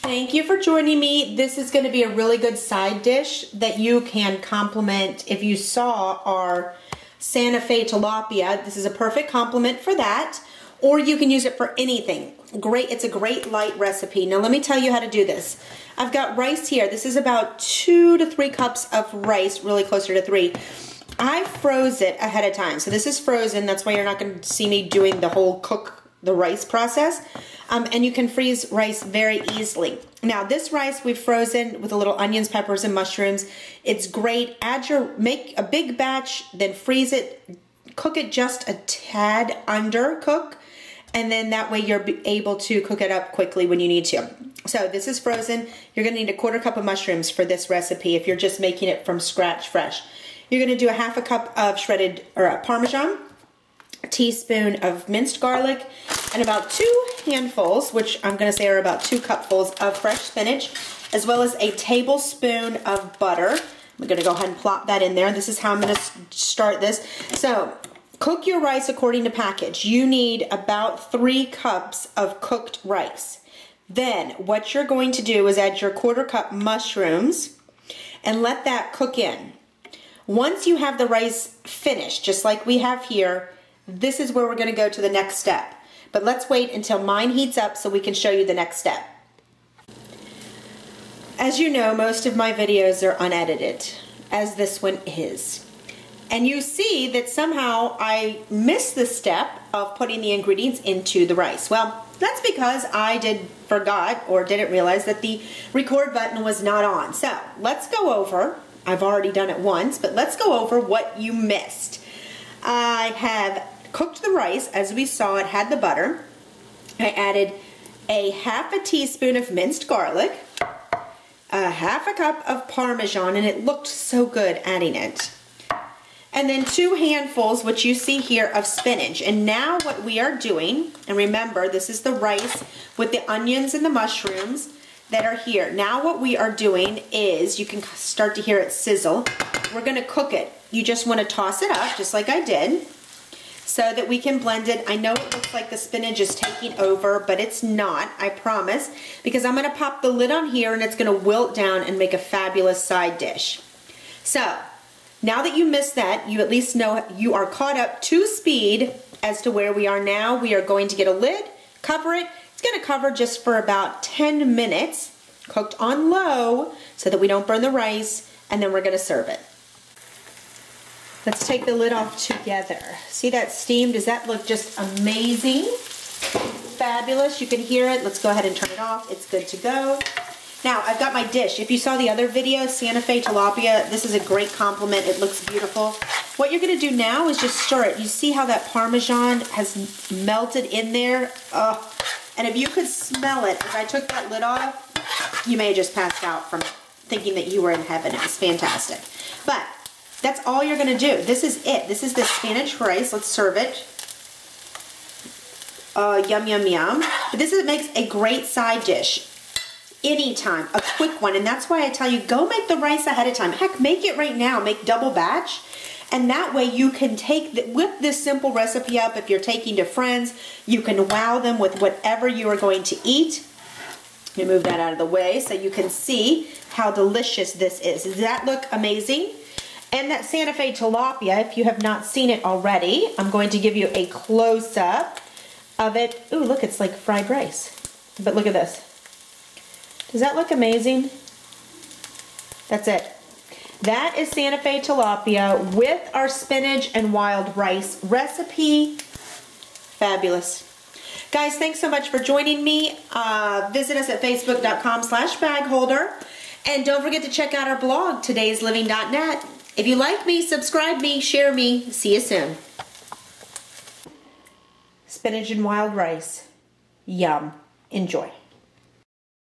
Thank you for joining me. This is going to be a really good side dish that you can complement. If you saw our Santa Fe tilapia, this is a perfect complement for that, or you can use it for anything. Great, it's a great light recipe. Now let me tell you how to do this. I've got rice here. This is about 2 to 3 cups of rice, really closer to 3. I froze it ahead of time. So this is frozen. That's why you're not going to see me doing the whole cook the rice process. And you can freeze rice very easily. Now this rice we've frozen with a little onions, peppers, and mushrooms. It's great. Make a big batch, then freeze it. Cook it just a tad under cook. And then that way you're able to cook it up quickly when you need to. So this is frozen. You're going to need a 1/4 cup of mushrooms for this recipe if you're just making it from scratch fresh. You're going to do a 1/2 cup of shredded Parmesan, a teaspoon of minced garlic, and about 2 handfuls, which I'm going to say are about 2 cupfuls of fresh spinach, as well as a tablespoon of butter. I'm going to go ahead and plop that in there. This is how I'm going to start this. So cook your rice according to package. You need about 3 cups of cooked rice. Then what you're going to do is add your 1/4 cup mushrooms and let that cook in. Once you have the rice finished, just like we have here, this is where we're going to go to the next step. But let's wait until mine heats up so we can show you the next step. As you know, most of my videos are unedited, as this one is. And you see that somehow I missed the step of putting the ingredients into the rice. Well, that's because I forgot or didn't realize that the record button was not on. So let's go over. I've already done it once, but let's go over what you missed. I have cooked the rice as we saw. It had the butter. I added a 1/2 teaspoon of minced garlic, a 1/2 cup of Parmesan, and it looked so good adding it. And then 2 handfuls, which you see here, of spinach. And now what we are doing, and remember this is the rice with the onions and the mushrooms that are here. Now what we are doing is, you can start to hear it sizzle. We're going to cook it. You just want to toss it up, just like I did, so that we can blend it. I know it looks like the spinach is taking over, but it's not, I promise, because I'm going to pop the lid on here and it's going to wilt down and make a fabulous side dish. So now that you missed that, you at least know you are caught up to speed as to where we are now. We are going to get a lid, cover it. It's going to cover just for about 10 minutes, cooked on low so that we don't burn the rice, and then we're going to serve it. Let's take the lid off together. See that steam? Does that look just amazing? Fabulous. You can hear it. Let's go ahead and turn it off. It's good to go. Now, I've got my dish. If you saw the other video, Santa Fe tilapia, this is a great compliment. It looks beautiful. What you're going to do now is just stir it. You see how that Parmesan has melted in there? And if you could smell it, as I took that lid off, you may have just passed out from thinking that you were in heaven. It was fantastic. But that's all you're going to do. This is it. This is the Spinach rice. Let's serve it. Yum, yum, yum. But this makes a great side dish. Anytime, a quick one, and that's why I tell you, go make the rice ahead of time. Heck, make it right now, make double batch, and that way you can whip this simple recipe up. If you're taking to friends, you can wow them with whatever you are going to eat. Let me move that out of the way so you can see how delicious this is. Does that look amazing? And that Santa Fe tilapia, if you have not seen it already, I'm going to give you a close-up of it. Ooh, look, it's like fried rice. But look at this. Does that look amazing? That's it. That is Santa Fe tilapia with our spinach and wild rice recipe. Fabulous. Guys, thanks so much for joining me. Visit us at facebook.com/bagholder. And don't forget to check out our blog, todaysliving.net. If you like me, subscribe me, share me. See you soon. Spinach and wild rice. Yum. Enjoy.